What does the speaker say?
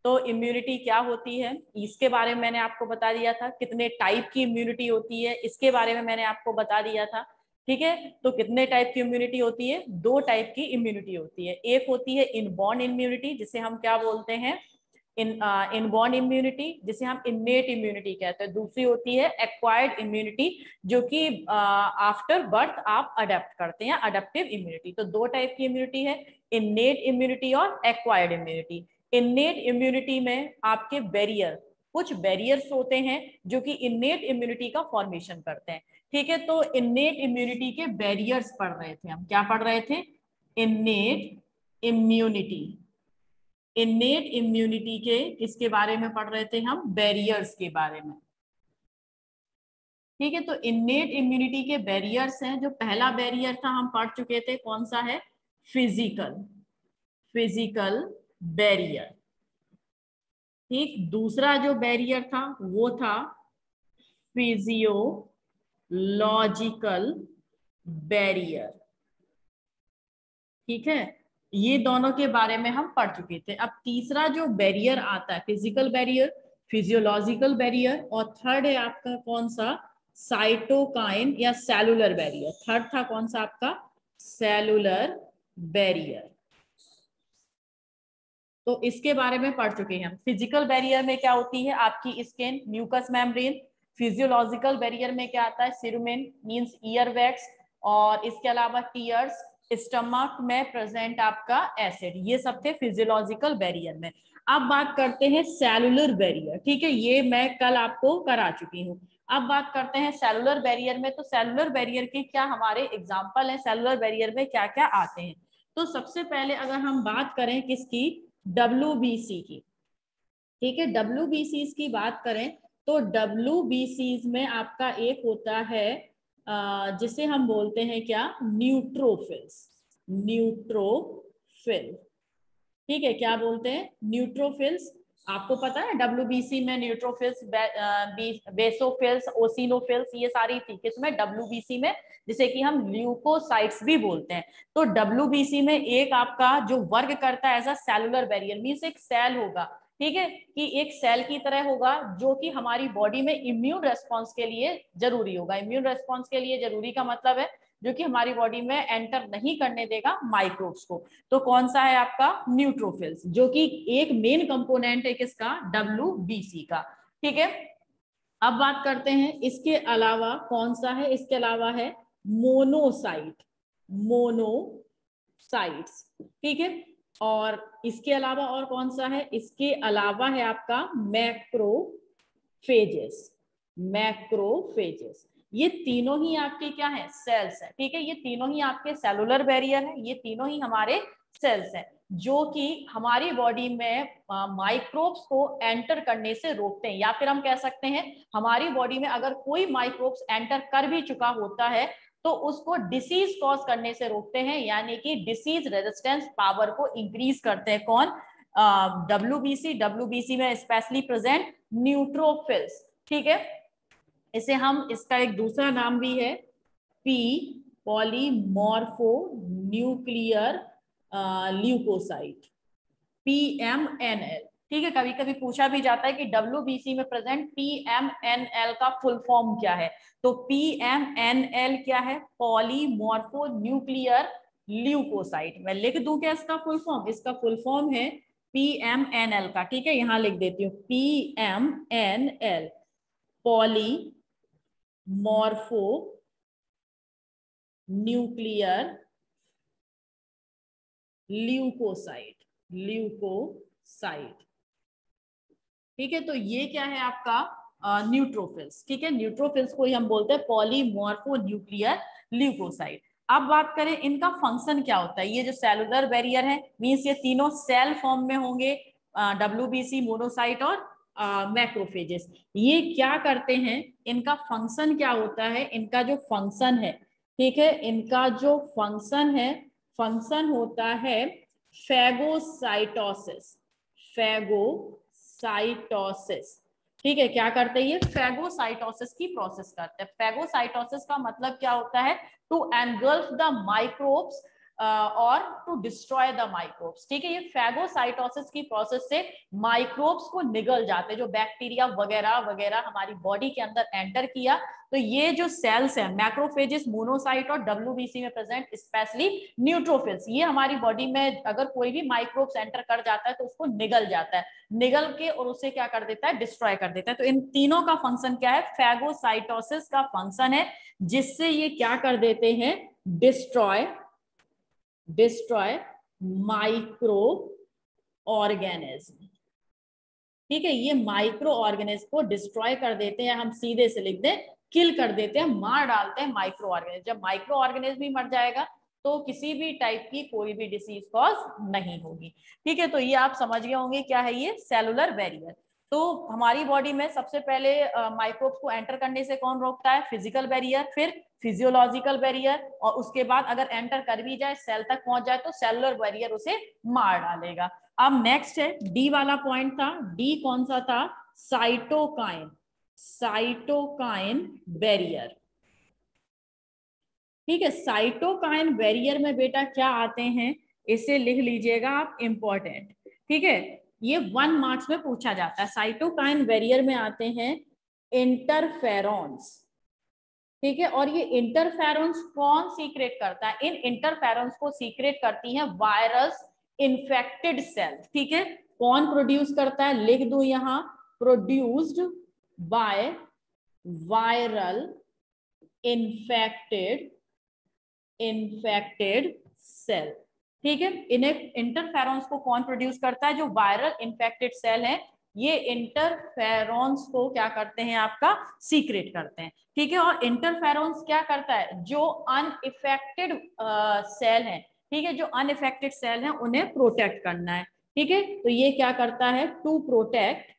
तो इम्यूनिटी क्या होती है इसके बारे में मैंने आपको बता दिया था, कितने टाइप की इम्यूनिटी होती है इसके बारे में मैंने आपको बता दिया था। ठीक है, तो कितने टाइप की इम्यूनिटी होती है? 2 टाइप की इम्यूनिटी होती है। एक होती है इनबॉर्न इम्यूनिटी जिसे हम क्या बोलते हैं, इनबॉर्न इम्यूनिटी, जिसे हम इननेट इम्यूनिटी कहते हैं। दूसरी होती है एक्वायर्ड इम्यूनिटी, जो कि आफ्टर बर्थ आप अडेप्ट करते हैं, अडेप्टिव इम्यूनिटी। तो 2 टाइप की इम्यूनिटी है, इननेट इम्यूनिटी और एक्वायर्ड इम्यूनिटी। इननेट इम्यूनिटी में आपके बैरियर, कुछ बैरियर्स होते हैं जो कि इननेट इम्यूनिटी का फॉर्मेशन करते हैं। ठीक है, तो इननेट इम्यूनिटी के बैरियर्स पढ़ रहे थे हम, क्या पढ़ रहे थे? Innate immunity. इननेट इम्यूनिटी के किसके बारे में पढ़ रहे थे हम? बैरियर्स के बारे में। ठीक है, तो इननेट इम्यूनिटी के बैरियर्स हैं। जो पहला बैरियर था हम पढ़ चुके थे, कौन सा है? Physical, physical barrier. ठीक, दूसरा जो बैरियर था वो था फिजियोलॉजिकल बैरियर। ठीक है, ये दोनों के बारे में हम पढ़ चुके थे। अब तीसरा जो बैरियर आता है, फिजिकल बैरियर, फिजियोलॉजिकल बैरियर, और थर्ड है आपका कौन सा? साइटोकाइन या सेलुलर बैरियर। थर्ड था कौन सा आपका? Cellular barrier. तो इसके बारे में पढ़ चुके हैं हम। फिजिकल बैरियर में क्या होती है? आपकी skin, mucous membrane. Physiological barrier में क्या आता है? सिरुमेन मींस ईयर वैक्स, और इसके अलावा टीयर्स, स्टमक में प्रेजेंट आपका एसिड। ये सब थे फिजियोलॉजिकल बैरियर में। अब बात करते हैं सेलुलर बैरियर। ठीक है, ये मैं कल आपको करा चुकी हूँ। अब बात करते हैं सेलुलर बैरियर में। तो सेलुलर बैरियर के क्या हमारे एग्जाम्पल हैं? सेलुलर बैरियर में क्या क्या आते हैं? तो सबसे पहले अगर हम बात करें किसकी? WBC की। ठीक है, WBC की बात करें तो WBC में आपका एक होता है जिसे हम बोलते हैं क्या? न्यूट्रोफिल्स। न्यूट्रोफिल। ठीक है, क्या बोलते हैं? न्यूट्रोफिल्स। आपको पता है WBC में न्यूट्रोफिल्स, बेसोफिल्स, ओसिनोफिल्स, ये सारी थी किसमें? WBC में, जिसे कि हम ल्यूकोसाइट्स भी बोलते हैं। तो WBC में एक आपका जो वर्क करता है as a cellular barrier, means एक सेल होगा, ठीक है, कि एक सेल की तरह होगा जो कि हमारी बॉडी में इम्यून रेस्पॉन्स के लिए जरूरी होगा। इम्यून रेस्पॉन्स के लिए जरूरी का मतलब है जो कि हमारी बॉडी में एंटर नहीं करने देगा माइक्रोब्स को। तो कौन सा है आपका? न्यूट्रोफिल्स, जो कि एक मेन कंपोनेंट है किसका? WBC का। ठीक है, अब बात करते हैं इसके अलावा कौन सा है? इसके अलावा है मोनोसाइट, मोनोसाइट्स। ठीक है, और इसके अलावा और कौन सा है? इसके अलावा है आपका मैक्रोफेजेस, मैक्रोफेजेस। ये तीनों ही आपके क्या है? सेल्स है। ठीक है, ये तीनों ही आपके सेलुलर बैरियर है, ये तीनों ही हमारे सेल्स हैं जो कि हमारी बॉडी में माइक्रोब्स को एंटर करने से रोकते हैं, या फिर हम कह सकते हैं हमारी बॉडी में अगर कोई माइक्रोब्स एंटर कर भी चुका होता है तो उसको डिसीज कॉज करने से रोकते हैं, यानी कि डिसीज रेजिस्टेंस पावर को इंक्रीज करते हैं। कौन? WBC में स्पेशली प्रेजेंट न्यूट्रोफिल्स। ठीक है, इसे हम, इसका एक दूसरा नाम भी है P polymorphonuclear leukocyte, PMNL। ठीक है, कभी कभी पूछा भी जाता है कि WBC में प्रेजेंट PMNL का फुल फॉर्म क्या है? तो PMNL क्या है? Polymorphonuclear leukocyte. मैं लिख दूं क्या इसका फुल फॉर्म? इसका फुल फॉर्म है PMNL का। ठीक है, यहां लिख देती हूँ PMNL, polymorphonuclear leukocyte, leukocyte. ठीक है, तो ये क्या है आपका? न्यूट्रोफिल्स। ठीक है, न्यूट्रोफिल्स को ही हम बोलते हैं पॉलीमॉर्फो न्यूक्लियर ल्यूकोसाइट। अब बात करें इनका फंक्शन क्या होता है। ये जो सेलुलर बैरियर है, मींस ये तीनों सेल फॉर्म में होंगे, WBC, मोनोसाइट और मैक्रोफेजेस। ये क्या करते हैं? इनका फंक्शन क्या होता है? इनका जो फंक्शन है, ठीक है, इनका जो फंक्शन है, फंक्शन होता है फेगोसाइटोसिस, फेगोसाइटोसिस। ठीक है, क्या करते हैं? ये फेगोसाइटोसिस की प्रोसेस करते हैं। फेगोसाइटोसिस का मतलब क्या होता है? टू एनगल्फ द माइक्रोब्स और टू डिस्ट्रॉय द माइक्रोब्स। ठीक है, ये फैगोसाइटोसिस की प्रोसेस से माइक्रोब्स को निगल जाते हैं, जो बैक्टीरिया वगैरह वगैरह हमारी बॉडी के अंदर एंटर किया। तो ये जो सेल्स है मैक्रोफेजेस, मोनोसाइट और डब्ल्यूबीसी में प्रेजेंट स्पेशली न्यूट्रोफिल्स, ये हमारी बॉडी में अगर कोई भी माइक्रोब्स एंटर कर जाता है तो उसको निगल जाता है, निगल के और उसे क्या कर देता है, डिस्ट्रॉय कर देता है। तो इन तीनों का फंक्शन क्या है, फैगोसाइटोसिस का फंक्शन है, जिससे ये क्या कर देते हैं, डिस्ट्रॉय माइक्रो ऑर्गेनिज्म। ठीक है, ये माइक्रो ऑर्गेनिज्म को डिस्ट्रॉय कर देते हैं, हम सीधे से लिख दें किल कर देते हैं, मार डालते हैं माइक्रो ऑर्गेनिज्म। जब माइक्रो ऑर्गेनिज्म भी मर जाएगा तो किसी भी टाइप की कोई भी डिसीज कॉज नहीं होगी। ठीक है, तो ये आप समझ गए होंगे क्या है ये सेलुलर बैरियर। तो हमारी बॉडी में सबसे पहले माइक्रोब्स को एंटर करने से कौन रोकता है, फिजिकल बैरियर, फिर फिजियोलॉजिकल बैरियर, और उसके बाद अगर एंटर कर भी जाए, सेल तक पहुंच जाए, तो सेलुलर बैरियर उसे मार डालेगा। अब नेक्स्ट है डी वाला पॉइंट था, डी कौन सा था, साइटोकाइन, साइटोकाइन बैरियर। ठीक है, साइटोकाइन बैरियर में बेटा क्या आते हैं, इसे लिख लीजिएगा आप, इंपॉर्टेंट। ठीक है, ये 1 मार्क्स में पूछा जाता है। साइटोकाइन बैरियर में आते हैं इंटरफेरॉन्स। ठीक है, और ये इंटरफेरॉन्स कौन सीक्रेट करता है, इन इंटरफेरॉन्स को सीक्रेट करती हैं वायरस इन्फेक्टेड सेल। ठीक है, कौन प्रोड्यूस करता है, लिख दूं यहां, produced by viral infected cell. ठीक है, इन्हें इंटरफेरॉन्स को कौन प्रोड्यूस करता है, जो वायरल इन्फेक्टेड सेल है, ये इंटरफेरॉन्स को क्या करते हैं, आपका सीक्रेट करते हैं। ठीक है, और इंटरफेरॉन्स क्या करता है, जो अनइफेक्टेड सेल है, ठीक है, जो अनइफेक्टेड सेल है उन्हें प्रोटेक्ट करना है। ठीक है, तो ये क्या करता है, टू प्रोटेक्ट